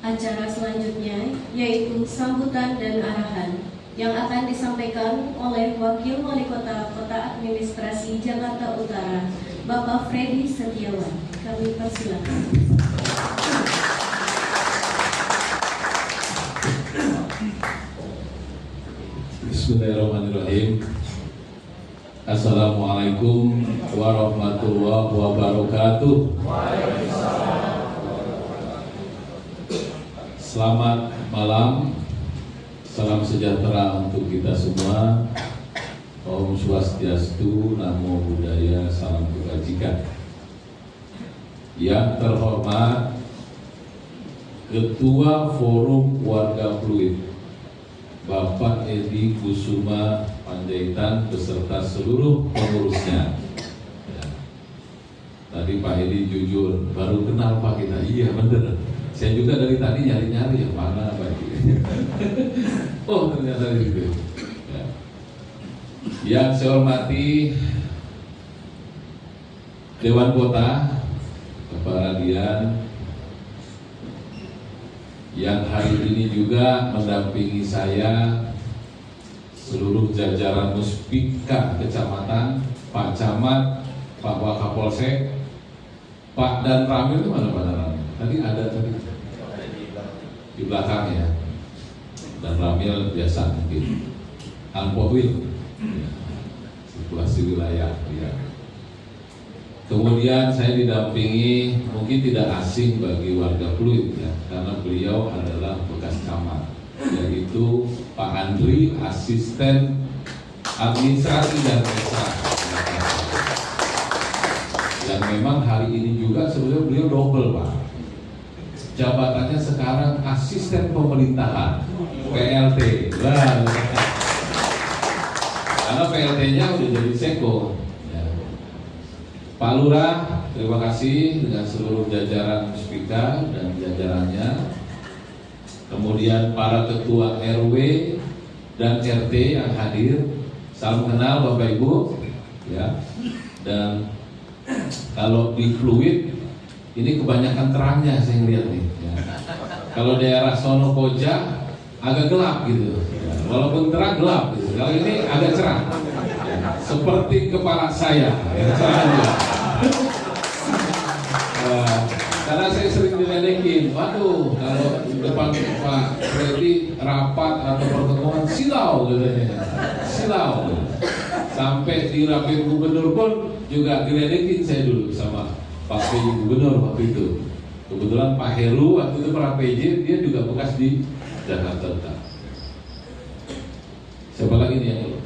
acara selanjutnya yaitu sambutan dan arahan yang akan disampaikan oleh Wakil Wali Kota Kota Administrasi Jakarta Utara, Bapak Freddy Setiawan. Kami persilakan. Bismillahirrahmanirrahim. Assalamualaikum warahmatullahi wabarakatuh. Selamat malam, salam sejahtera untuk kita semua. Om Swastiastu, Namo Buddhaya, salam kebajikan. Yang terhormat Ketua Forum Warga Fluid, Bapak Edi Kusuma Panjaitan beserta seluruh pengurusnya. Ya. Tadi Pak Edi jujur, baru kenal Pak kita. Iya bener. Saya juga dari tadi nyari-nyari yang mana Pak Edi. Oh ternyata itu. Ya. Yang saya hormati Dewan Kota, Bapak Radian, yang hari ini juga mendampingi saya, seluruh jajaran Muspika Kecamatan, Pak Camat, Pak Wakapolsek, Pak dan Ramil itu mana Pak Ramil? Tadi ada di belakang ya. Dan Ramil biasa mungkin Alpohwil, ya. Situasi wilayah ya. Kemudian saya didampingi, mungkin tidak asing bagi warga Fluid ya, karena beliau adalah bekas camat, yaitu Pak Andri, asisten administrasi dan desa. Dan memang hari ini juga sebenarnya beliau double Pak. Jabatannya sekarang asisten pemerintahan PLT. Wah, karena PLT-nya udah jadi seko. Pak Lurah, terima kasih dengan seluruh jajaran Muspika dan jajarannya. Kemudian para ketua RW dan RT yang hadir, salam kenal Bapak Ibu. Ya. Dan kalau di Fluid ini kebanyakan terangnya saya lihat nih. Ya. Kalau daerah Sono Koja agak gelap gitu. Ya. Walaupun terang gelap gitu. Kalau ini agak cerah. Seperti kepala saya, ya, karena saya sering diledekin, waduh kalau depan Pak Freddy rapat atau pertemuan silau katanya, silau. Sampai di rapim gubernur pun juga diledekin saya dulu sama Pak PJ Gubernur waktu itu. Kebetulan Pak Heru waktu itu para PJ, dia juga bekas di Jakarta Utara. Siapa lagi nih yang dulu?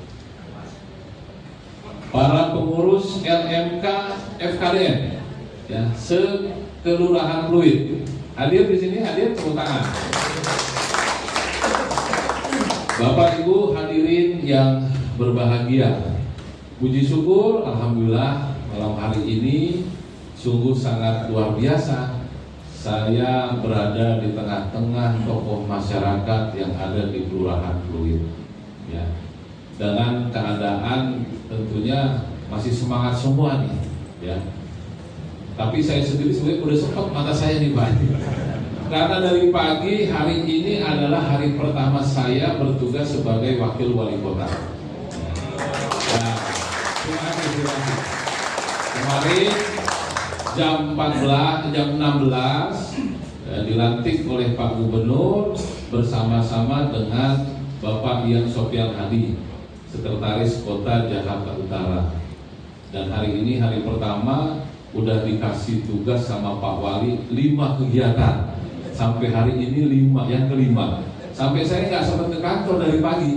Para pengurus LMK FKDN ya, sekelurahan Fluid hadir di sini, hadir tepuk tangan. Bapak Ibu hadirin yang berbahagia, puji syukur alhamdulillah malam hari ini sungguh sangat luar biasa. Saya berada di tengah-tengah tokoh masyarakat yang ada di kelurahan Fluid ya. Dengan keadaan tentunya masih semangat semua nih, ya. Tapi saya sendiri sebenarnya udah sempat mata saya nih Pak. Karena dari pagi hari ini adalah hari pertama saya bertugas sebagai wakil wali kota. Nah, terima kasih. Kemarin jam 16 dilantik oleh Pak Gubernur bersama-sama dengan Bapak Ian Sofian Hadi, Sekretaris Kota Jakarta Utara. Dan hari ini hari pertama udah dikasih tugas sama Pak Wali 5 kegiatan. Sampai hari ini 5, yang kelima. Sampai saya nggak sempat ke kantor dari pagi.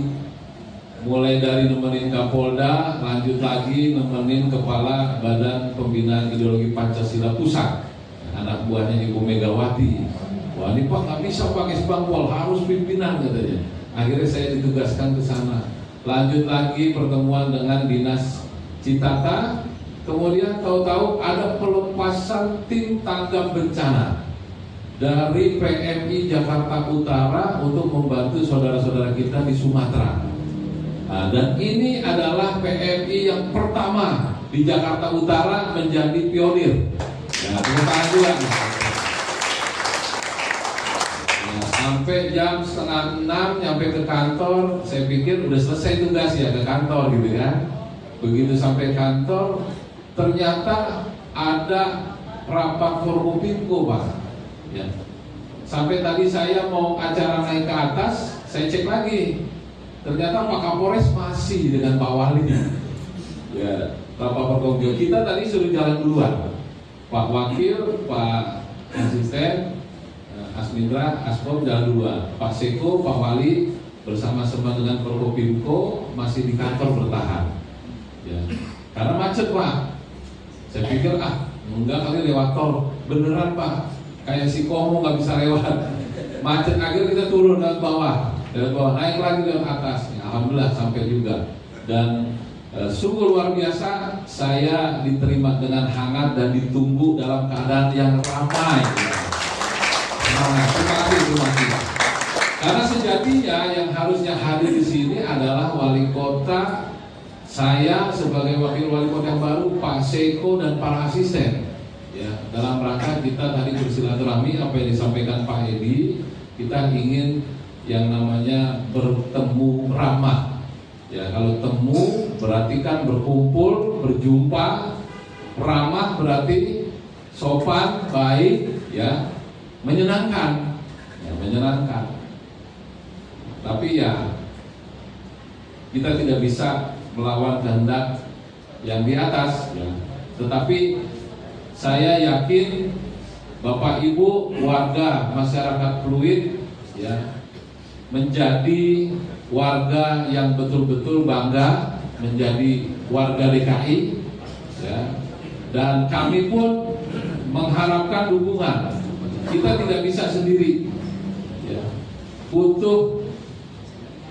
Mulai dari nemenin Kapolda, lanjut lagi nemenin Kepala Badan Pembinaan Ideologi Pancasila Pusat, anak buahnya Ibu Megawati. Wah ini Pak nggak bisa pakai sebangpol, harus pimpinan katanya. Akhirnya saya ditugaskan ke sana. Lanjut lagi pertemuan dengan Dinas Citata, kemudian tahu-tahu ada pelepasan tim tanggap bencana dari PMI Jakarta Utara untuk membantu saudara-saudara kita di Sumatera. Nah, dan ini adalah PMI yang pertama di Jakarta Utara menjadi pionir. Nah, tepuk tangan juga. sampai jam 5:30 nyampe ke kantor. Saya pikir udah selesai tugas ya ke kantor gitu kan. Begitu sampai kantor, ternyata ada rapat Forkopimko, Pak. Ya. Sampai tadi saya mau acara naik ke atas, saya cek lagi. Ternyata Pak Kapolres masih dengan Pak Wali. Ya, rapat Forkopimko. Kita tadi suruh jalan duluan. Pak Wakil, Pak Asisten, Asmindra, Aspom jalan duluan. Pak Seko, Pak Wali bersama-sama dengan Forkopimko masih di kantor bertahan. Ya. Karena macet, Pak. Saya pikir enggak kali lewat tol. Beneran, Pak. Kayak si Komo nggak bisa lewat. Macet, akhirnya kita turun dari bawah, naik lagi ke atas. Ya, alhamdulillah sampai juga. Dan sungguh luar biasa, saya diterima dengan hangat dan ditunggu dalam keadaan yang ramai. Terima kasih. Karena sejatinya yang harusnya hadir di sini adalah wali kota, saya sebagai wakil wali kota yang baru, Pak Seko dan para asisten. Ya, dalam rangka kita tadi bersilaturahmi apa yang disampaikan Pak Edi, kita ingin yang namanya bertemu ramah. Ya, kalau temu berarti kan berkumpul, berjumpa, ramah berarti sopan, baik, ya, menyenangkan, ya, menyenangkan. Tapi ya kita tidak bisa melawan kehendak yang di atas, ya. Tetapi saya yakin Bapak Ibu warga masyarakat Pluit, ya, menjadi warga yang betul-betul bangga menjadi warga DKI, ya. Dan kami pun mengharapkan dukungan. Kita tidak bisa sendiri, ya. Butuh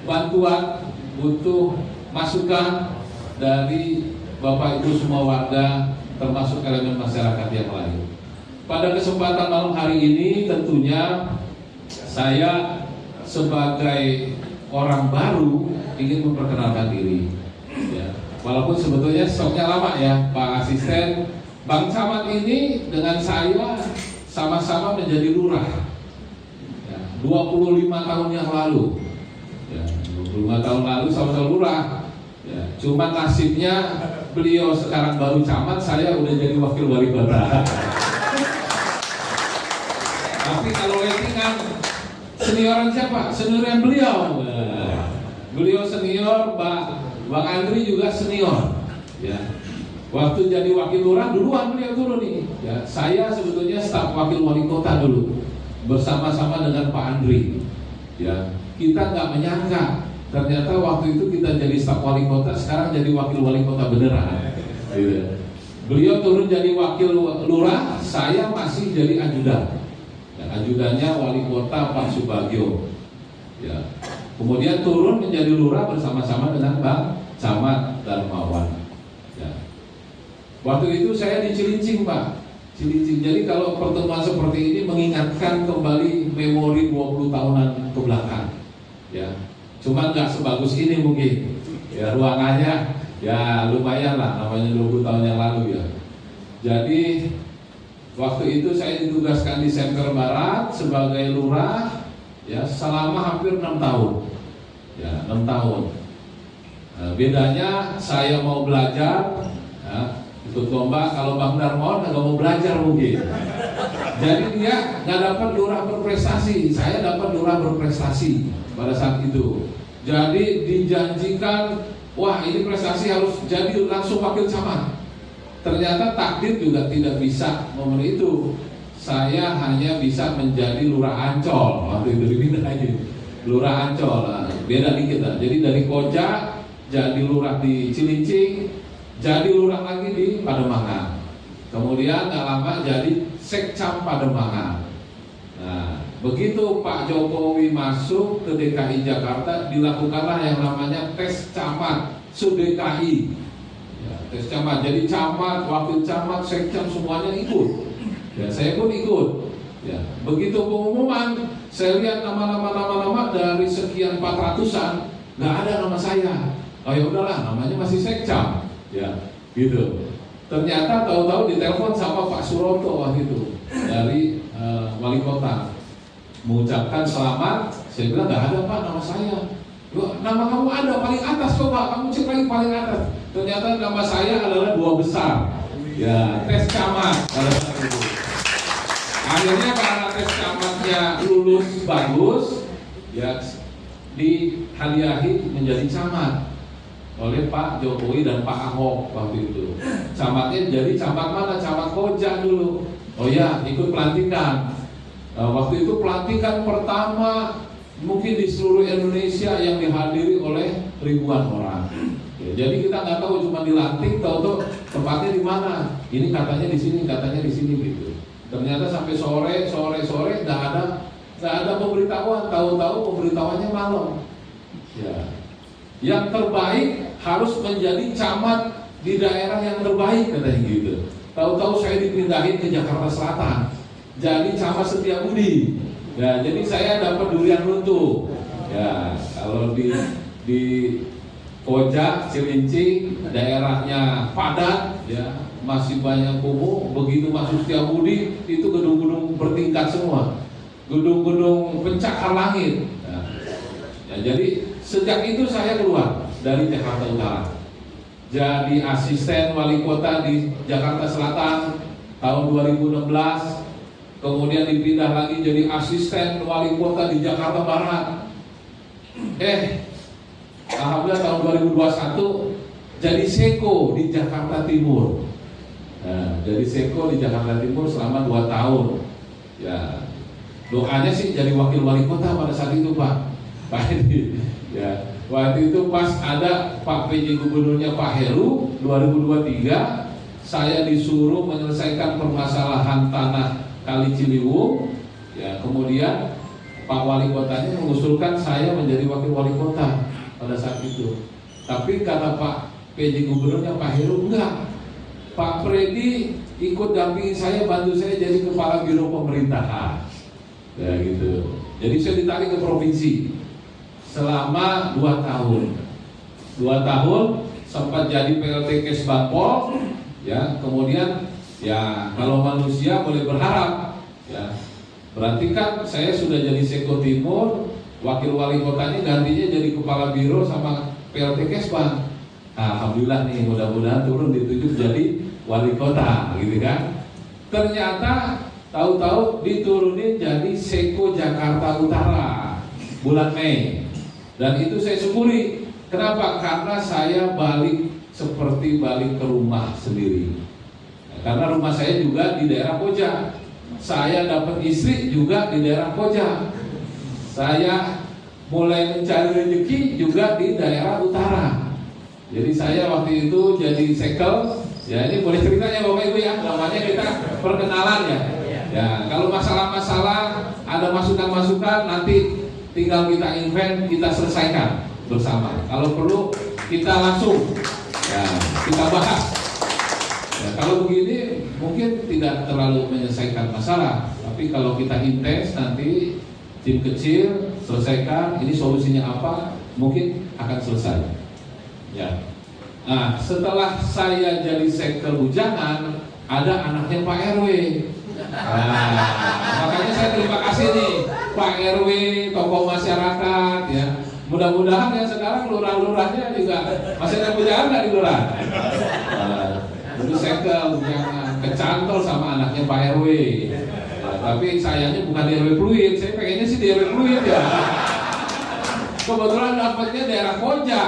bantuan, butuh masukan dari Bapak Ibu semua warga, termasuk elemen masyarakat yang lain. Pada kesempatan malam hari ini tentunya saya sebagai orang baru ingin memperkenalkan diri, ya. Walaupun sebetulnya stoknya lama ya, Pak Asisten. Bang Camat ini dengan saya sama-sama menjadi lurah, ya, 25 tahun yang lalu, ya, 25 tahun lalu sama-sama lurah, ya. Cuma nasibnya beliau sekarang baru camat, saya udah jadi wakil wali kota. Tapi kalau ratingan senioran siapa? Senioran beliau. Beliau senior, Bang Andri juga senior, ya. Waktu jadi wakil lurah duluan beliau turun nih, ya. Saya sebetulnya staf wakil wali kota dulu bersama-sama dengan Pak Andri, ya. Kita nggak menyangka ternyata waktu itu kita jadi staf wali kota, sekarang jadi wakil wali kota beneran, gitu. Beliau turun jadi wakil lurah, saya masih jadi ajudan, ya, ajudannya wali kota Pak Subagio, ya. Kemudian turun menjadi lurah bersama-sama dengan Bang Camat Darmawan. Waktu itu saya di Cilincing, Pak. Cilincing. Jadi kalau pertemuan seperti ini mengingatkan kembali memori 20 tahunan ke belakang, ya. Cuma nggak sebagus ini mungkin, ya, ruangannya ya lumayan lah, namanya 20 tahun yang lalu, ya. Jadi waktu itu saya ditugaskan di Semper Barat sebagai lurah, ya, selama hampir 6 tahun, ya, 6 tahun. Nah, bedanya saya mau belajar, ya, ikut lomba. Kalau Bang Darmawan nggak mau belajar mungkin, jadi dia nggak dapat lurah berprestasi. Saya dapat lurah berprestasi pada saat itu. Jadi dijanjikan, wah ini prestasi harus jadi langsung wakil camat. Ternyata takdir juga tidak bisa memenuhi itu. Saya hanya bisa menjadi lurah Ancol waktu itu, dipindah aja lurah Ancol, beda dikit lah. Jadi dari Koja jadi lurah di Cilincing, jadi lurah lagi di Pademangan. Kemudian nggak lama jadi Sekcam Pademangan. Nah, begitu Pak Jokowi masuk ke DKI Jakarta, dilakukanlah yang namanya tes camat sub-DKI, ya, tes camat. Jadi camat, wakil camat, sekcam semuanya ikut. Ya, saya pun ikut. Ya, begitu pengumuman, saya lihat nama-nama dari sekian 400-an, nggak ada nama saya. Oh ya udahlah, namanya masih sekcam. Ya, gitu. Ternyata tahu-tahu ditelepon sama Pak Suroto waktu itu dari wali kota. mengucapkan selamat. Saya bilang nggak ada Pak nama saya. Loh, nama kamu ada paling atas, coba kamu cek lagi paling atas. Ternyata nama saya adalah 2 besar. Ya, tes camat pada saat itu. Akhirnya karena tes camatnya lulus bagus, ya dihadiahi menjadi camat oleh Pak Jokowi dan Pak Ahok waktu itu. Camatnya jadi camat mana? Camat Koja dulu. Oh ya, ikut pelantikan. Waktu itu pelantikan pertama mungkin di seluruh Indonesia yang dihadiri oleh ribuan orang. Ya, jadi kita nggak tahu, cuma dilantik, tahu tempatnya di mana. Ini katanya di sini, katanya di sini gitu. Ternyata sampai sore nggak ada pemberitahuan. Tahu-tahu pemberitahuannya malam. Ya. Yang terbaik harus menjadi camat di daerah yang terbaik katanya gitu. Tahu-tahu saya dipindahin ke Jakarta Selatan, jadi camat Setiabudi. Ya, jadi saya dapat durian runtuh. Ya, kalau di Koja, Cilincing, daerahnya padat, ya masih banyak kumuh. Begitu masuk Setiabudi, itu gedung-gedung bertingkat semua, gedung-gedung pencakar langit. Ya, jadi sejak itu saya keluar dari Jakarta Utara, jadi asisten wali kota di Jakarta Selatan tahun 2016. Kemudian dipindah lagi jadi asisten wali kota di Jakarta Barat. Alhamdulillah tahun 2021 jadi Seko di Jakarta Timur. Nah, jadi Seko di Jakarta Timur selama 2 tahun. Ya, doanya sih jadi wakil wali kota pada saat itu Pak Edi. Ya, waktu itu pas ada Pak PJ Gubernurnya Pak Heru 2023, saya disuruh menyelesaikan permasalahan tanah Kali Ciliwung. Ya, kemudian Pak Wali Kotanya mengusulkan saya menjadi wakil wali kota pada saat itu. Tapi kata Pak PJ Gubernurnya Pak Heru, enggak, Pak Freddy ikut dampingi saya, bantu saya jadi kepala biro pemerintahan. Ya gitu. Jadi saya ditarik ke provinsi selama 2 tahun. 2 tahun sempat jadi PLT Kesbangpol. Ya, kemudian ya kalau manusia boleh berharap, ya berarti kan saya sudah jadi Seko Timur, wakil wali kotanya gantinya jadi kepala biro sama PLT Kesbang. Alhamdulillah nih, mudah-mudahan turun ditunjuk jadi wali kota, gitu kan. Ternyata tahu-tahu diturunin jadi Seko Jakarta Utara bulan Mei, dan itu saya syukuri. Kenapa? Karena saya balik seperti balik ke rumah sendiri. Karena rumah saya juga di daerah Koja, saya dapat istri juga di daerah Koja, saya mulai mencari rezeki juga di daerah utara. Jadi saya waktu itu jadi sekel. Ya, ini boleh ceritanya Bapak Ibu ya, namanya kita perkenalan ya. Ya, kalau masalah-masalah ada masukan-masukan nanti tinggal kita invent, kita selesaikan bersama. Kalau perlu kita langsung ya kita bahas. Ya, kalau begini mungkin tidak terlalu menyelesaikan masalah, tapi kalau kita intens nanti tim kecil selesaikan, ini solusinya apa, mungkin akan selesai. Ya. Nah, setelah saya jadi Sekkel Bujangan, ada anaknya Pak RW. Nah, makanya saya terima kasih nih Pak RW, tokoh masyarakat ya. Mudah-mudahan ya sekarang lurah-lurahnya juga masih ada bujangan nggak di lurah. Itu Sekkel Bujangan kecantol sama anaknya Pak RW. Tapi sayangnya bukan di RW Pluit, saya pengennya sih di RW Pluit ya. Kebetulan dapatnya daerah Koja.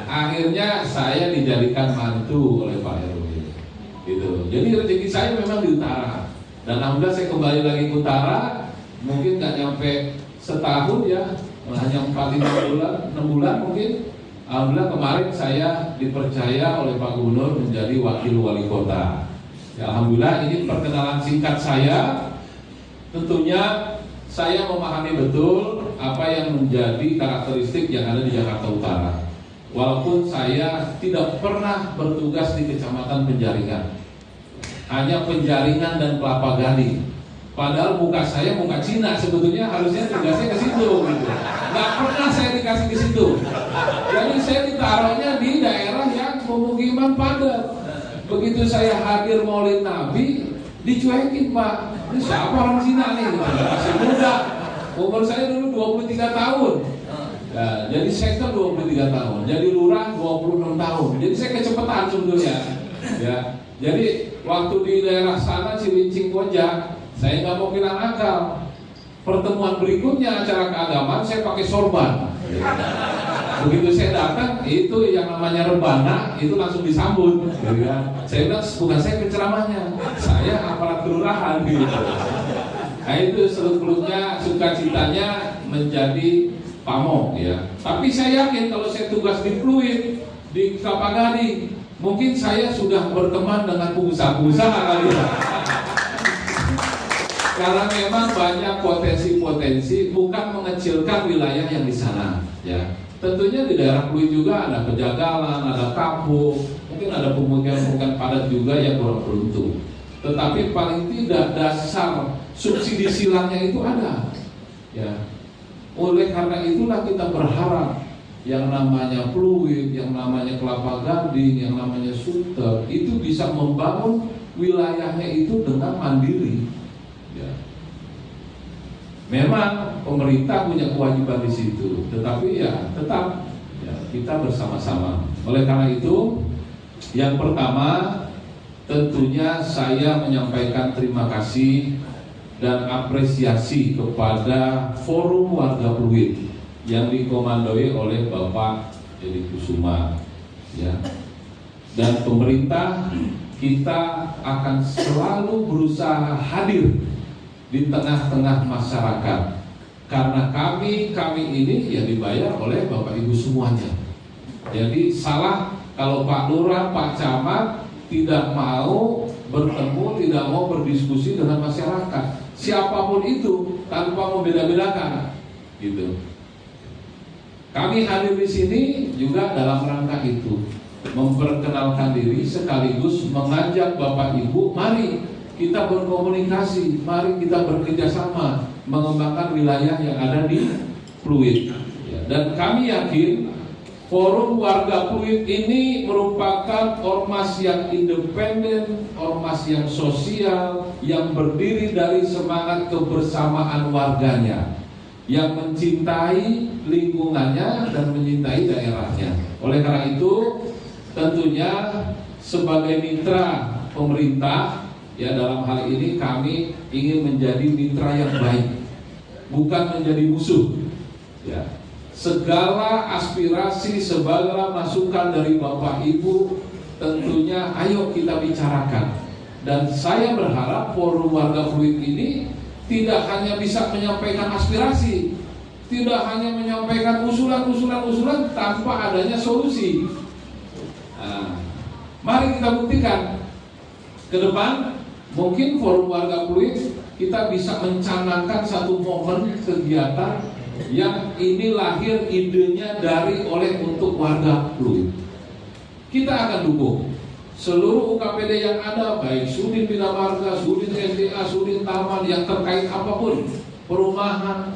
Akhirnya saya dijadikan mantu oleh Pak RW. Gitu. Jadi rezeki saya memang di utara. Dan alhamdulillah saya kembali lagi ke utara, mungkin nggak nyampe setahun ya, hanya 4-5 bulan, 6 bulan mungkin. Alhamdulillah kemarin saya dipercaya oleh Pak Gubernur menjadi wakil wali kota. Ya, alhamdulillah ini perkenalan singkat saya. Tentunya saya memahami betul apa yang menjadi karakteristik yang ada di Jakarta Utara. Walaupun saya tidak pernah bertugas di Kecamatan Penjaringan, hanya Penjaringan dan Kelapa Gading. Padahal muka saya muka Cina, sebetulnya harusnya tugasnya ke situ gitu. Nggak pernah saya dikasih ke situ. Jadi saya ditaruhnya di daerah yang pemukiman padat. Begitu saya hadir Maulid Nabi, dicuekin Pak. Ini siapa orang Cina nih? Masih muda. Umur saya dulu 23 tahun. Ya, jadi sektor 23 tahun, jadi lurah 26 tahun. Jadi saya kecepatan sebetulnya. Ya, jadi waktu di daerah sana Cilincing Koja, saya nggak mau bilang akal. Pertemuan berikutnya acara keagamaan saya pakai sorban. Begitu saya datang, itu yang namanya rebana itu langsung disambut. Saya bilang bukan saya penceramahnya, saya aparat kelurahan gitu. Nah itu seluk-beluknya sukacitanya menjadi pamong ya. Tapi saya yakin kalau saya tugas di Pluit, di Kelapa Gading, mungkin saya sudah berteman dengan pengusaha-pengusaha kali ya. Karena memang banyak potensi-potensi, bukan mengecilkan wilayah yang di sana ya. Tentunya di daerah Pluit juga ada penjagalan, ada kampung, mungkin ada pemukiman padat juga yang kurang beruntung. Tetapi paling tidak dasar subsidi silangnya itu ada ya. Oleh karena itulah kita berharap yang namanya Pluit, yang namanya Kelapa Gading, yang namanya Sunter itu bisa membangun wilayahnya itu dengan mandiri ya. Memang pemerintah punya kewajiban di situ, tetapi ya tetap ya, kita bersama-sama. Oleh karena itu, yang pertama tentunya saya menyampaikan terima kasih dan apresiasi kepada Forum Warga Pluit yang dikomandoi oleh Bapak Edi Kusuma ya. Dan pemerintah kita akan selalu berusaha hadir di tengah-tengah masyarakat karena kami ini ya dibayar oleh Bapak Ibu semuanya. Jadi salah kalau Pak Lurah, Pak Camat tidak mau bertemu, tidak mau berdiskusi dengan masyarakat, siapapun itu tanpa membeda-bedakan, gitu. Kami hadir di sini juga dalam rangka itu, memperkenalkan diri sekaligus mengajak Bapak Ibu, mari kita berkomunikasi, mari kita bekerja sama mengembangkan wilayah yang ada di Pluit. Dan kami yakin Forum Warga Pluit ini merupakan ormas yang independen, ormas yang sosial, yang berdiri dari semangat kebersamaan warganya, yang mencintai lingkungannya dan mencintai daerahnya. Oleh karena itu, tentunya sebagai mitra pemerintah, ya dalam hal ini kami ingin menjadi mitra yang baik, bukan menjadi musuh. Ya, segala aspirasi, segala masukan dari Bapak Ibu tentunya ayo kita bicarakan. Dan saya berharap Forum Warga Pluit ini tidak hanya bisa menyampaikan aspirasi, tidak hanya menyampaikan usulan tanpa adanya solusi. Nah, mari kita buktikan ke depan. Mungkin Forum Warga Pluit kita bisa mencanangkan satu momen kegiatan yang ini lahir idenya dari oleh untuk warga Pluit. Kita akan dukung seluruh UKPD yang ada, baik Sudin Bina Marga, Sudin SDA, Sudin Taman yang terkait apapun, perumahan,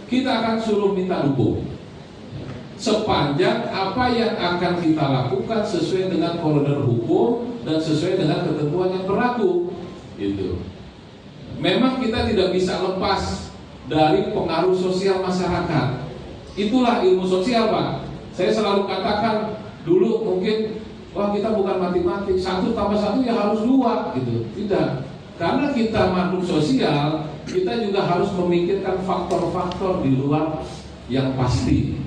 kita akan suruh minta dukung. Sepanjang apa yang akan kita lakukan sesuai dengan koridor hukum dan sesuai dengan ketentuan yang berlaku, gitu. Memang kita tidak bisa lepas dari pengaruh sosial masyarakat. Itulah ilmu sosial, Pak. Saya selalu katakan dulu mungkin, wah kita bukan mati-mati, 1 tambah 1 ya harus 2, gitu. Tidak, karena kita makhluk sosial, kita juga harus memikirkan faktor-faktor di luar yang pasti.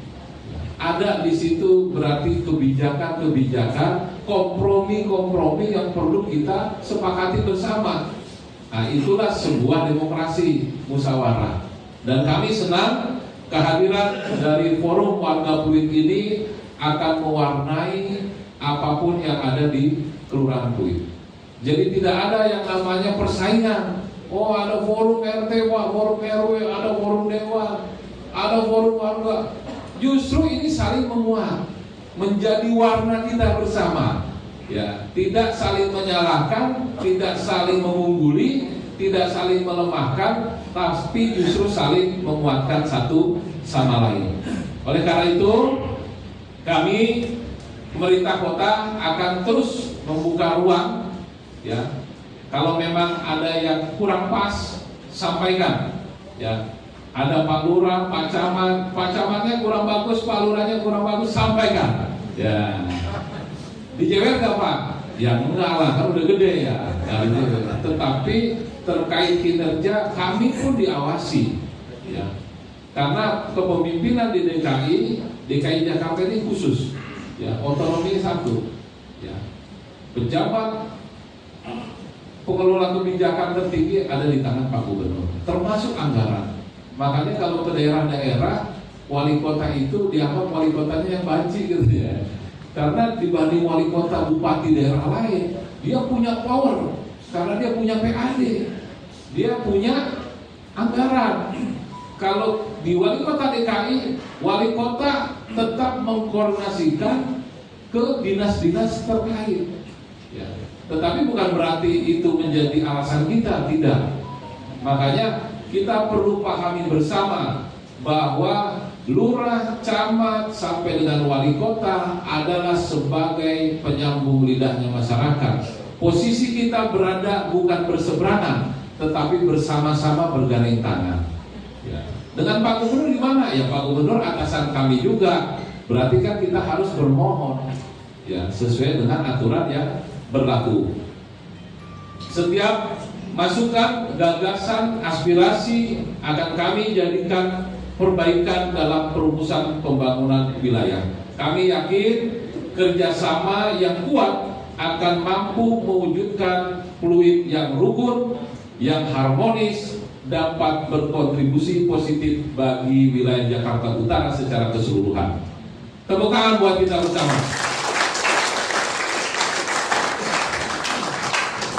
Ada di situ berarti kebijakan-kebijakan, kompromi-kompromi yang perlu kita sepakati bersama. Nah, itulah sebuah demokrasi musyawarah. Dan kami senang kehadiran dari Forum Warga Pluit ini akan mewarnai apapun yang ada di Kelurahan Pluit. Jadi tidak ada yang namanya persaingan. Oh, ada forum RT, forum RW, ada forum dewan, ada forum warga. Justru ini saling menguat, menjadi warna kita bersama. Ya, tidak saling menyalahkan, tidak saling mengungguli, tidak saling melemahkan, tapi justru saling menguatkan satu sama lain. Oleh karena itu, kami pemerintah kota akan terus membuka ruang. Ya, kalau memang ada yang kurang pas, sampaikan. Ya, Ada Pak Lurah, Pak Camat, Pak Camatnya kurang bagus, Pak Lurahnya kurang bagus, sampaikan. Ya, dijewer gak Pak? Ya enggak lah, kan udah gede ya. Tetapi terkait kinerja kami pun diawasi, ya. Karena kepemimpinan di DKI Jakarta ini khusus, ya, otonomi satu, ya. Pejabat pengelola kebijakan tertinggi ada di tangan Pak Gubernur, termasuk anggaran. Makanya kalau ke daerah-daerah, wali kota itu dianggap wali kotanya yang banci gitu ya. Karena dibanding wali kota bupati daerah lain, dia punya power karena dia punya PAD, dia punya anggaran. Kalau di wali kota DKI, wali kota tetap mengkoordinasikan ke dinas-dinas terkait. Ya. Tetapi bukan berarti itu menjadi alasan kita, tidak. Makanya kita perlu pahami bersama bahwa lurah, camat, sampai dengan wali kota adalah sebagai penyambung lidahnya masyarakat. Posisi kita berada bukan berseberangan, tetapi bersama-sama bergandeng tangan. Ya. Dengan Pak Gubernur gimana? Ya Pak Gubernur atasan kami juga. Berarti kan kita harus bermohon, ya, sesuai dengan aturan yang berlaku. Setiap masukan, gagasan, aspirasi akan kami jadikan perbaikan dalam perumusan pembangunan wilayah. Kami yakin kerjasama yang kuat akan mampu mewujudkan fluid yang rukun, yang harmonis, dapat berkontribusi positif bagi wilayah Jakarta Utara secara keseluruhan. Tepuk tangan buat kita bersama.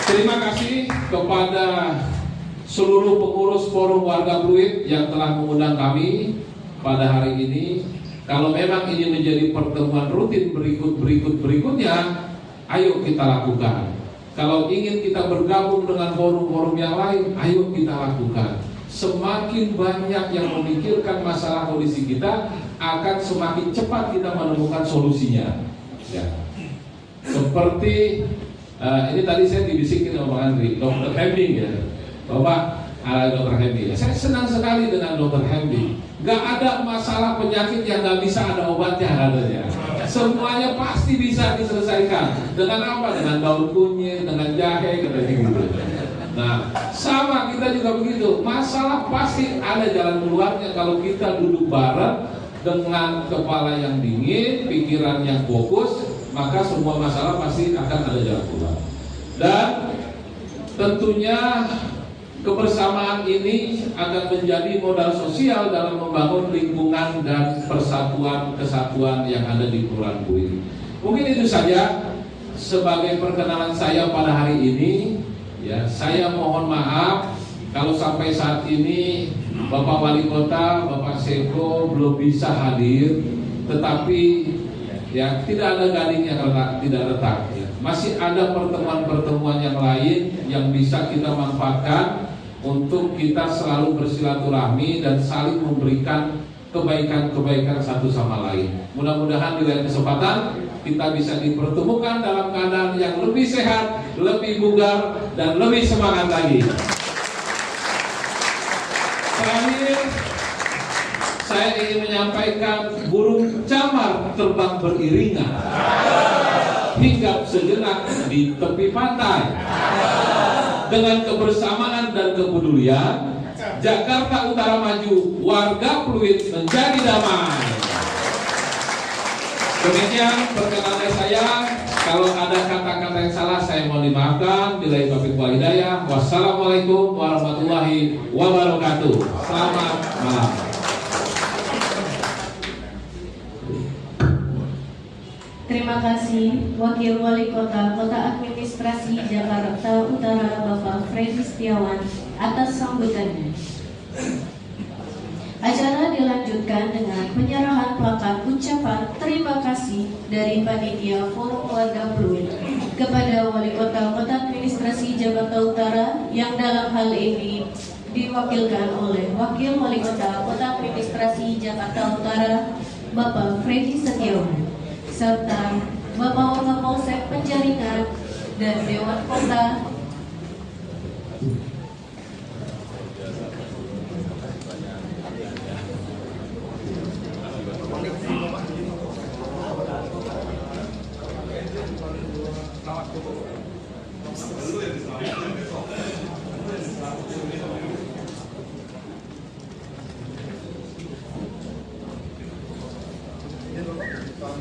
Terima kasih kepada seluruh pengurus Forum Warga Fluid yang telah mengundang kami pada hari ini. Kalau memang ini menjadi pertemuan rutin berikutnya, ayo kita lakukan. Kalau ingin kita bergabung dengan forum-forum yang lain, ayo kita lakukan. Semakin banyak yang memikirkan masalah kondisi kita, akan semakin cepat kita menemukan solusinya. Ya. Seperti ini tadi saya dibisikin sama Bang Andri, Dr. Hembing ya, Bapak Dr. Hembing. Saya senang sekali dengan Dr. Hembing. Gak ada masalah penyakit yang gak bisa ada obatnya katanya. Semuanya pasti bisa diselesaikan. Dengan apa? Dengan daun kunyit, dengan jahe, katanya gitu. Nah, sama kita juga begitu. Masalah pasti ada jalan keluarnya kalau kita duduk bareng dengan kepala yang dingin, pikiran yang fokus, maka semua masalah pasti akan ada jalan keluar. Dan tentunya kebersamaan ini akan menjadi modal sosial dalam membangun lingkungan dan persatuan kesatuan yang ada di Kelurahan Fluid. Mungkin itu saja sebagai perkenalan saya pada hari ini. Ya, saya mohon maaf kalau sampai saat ini Bapak Wali Kota, Bapak Seko belum bisa hadir, tetapi ya tidak ada gadingnya kalau tidak retak. Ya. Masih ada pertemuan-pertemuan yang lain yang bisa kita manfaatkan untuk kita selalu bersilaturahmi dan saling memberikan kebaikan-kebaikan satu sama lain. Mudah-mudahan di lain kesempatan kita bisa dipertemukan dalam keadaan yang lebih sehat, lebih bugar, dan lebih semangat lagi. Terakhir, saya ingin menyampaikan burung camar terbang beriringan, hinggap sejenak di tepi pantai. Dengan kebersamaan dan kepedulian, Jakarta Utara maju, warga Fluid menjadi damai. Demikian perkenalan saya. Kalau ada kata-kata yang salah, saya mohon dimaafkan. Billahi taufiq wal hidayah. Wassalamualaikum warahmatullahi wabarakatuh. Selamat malam. Terima kasih Wakil Wali Kota Administrasi Jakarta Utara Bapak Freddy Setiawan atas sambutannya. Acara dilanjutkan dengan penyerahan plakat ucapan terima kasih dari Panitia Forum Warga Fluid kepada Wali Kota Administrasi Jakarta Utara yang dalam hal ini diwakilkan oleh Wakil Wali Kota Administrasi Jakarta Utara Bapak Freddy Setiawan, serta Bapak Wakapolsek Penjaringan dan Dewan Kota Bapak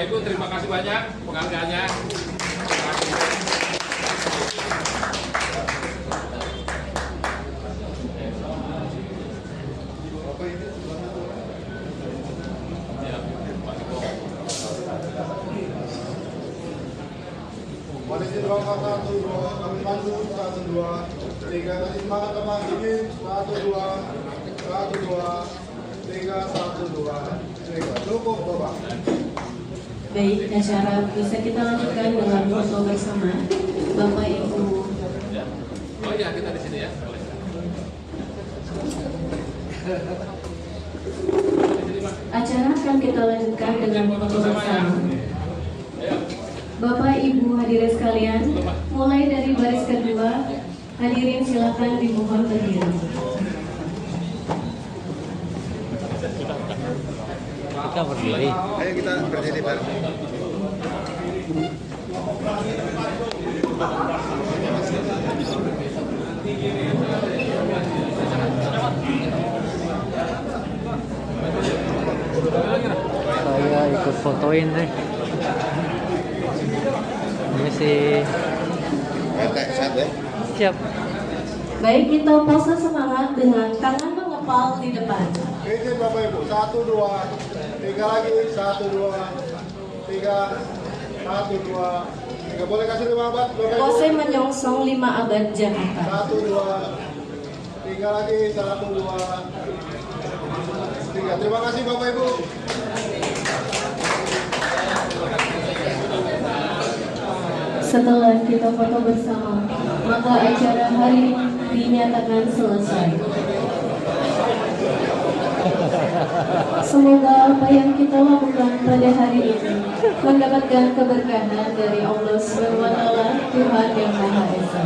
Ibu, terima kasih banyak penghargaannya. Polisi Bangka 1, 2, kami pandu 1, 2, 3, kasih semangat teman dingin 1, 2, 1, 2, 3, 1, 2, 3, cukup Bapak. Baik, acara bisa kita lanjutkan dengan foto bersama Bapak Ibu. Oh iya, kita di sini ya. Acara akan kita lanjutkan dengan foto bersama. Bapak Ibu hadirin sekalian, mulai dari baris kedua, hadirin silakan dimohon berdiri. Kita berdiri. Ayo kita berdiri bareng. Saya ikut fotoin deh. Ini sih siap. Baik, kita pose semangat dengan tangan mengepal di depan. Izin Bapak Ibu, 1, 2, 3 lagi, 1, 2, 3, 1, 2, 3, boleh kasih 5 abad Bapak Ibu. Pose menyongsong 5 abad Jakarta. 1, 2, 3 lagi, 1, 2, 3. Terima kasih Bapak Ibu. Setelah kita foto bersama, maka acara hari ini dinyatakan selesai. Semoga apa yang kita lakukan pada hari ini mendapatkan keberkahan dari Allah SWT, Tuhan yang Maha Esa.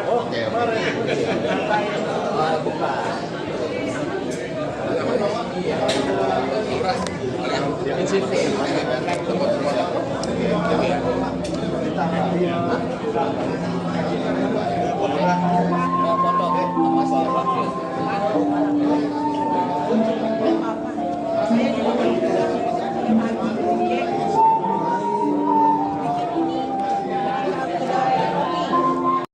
Oke.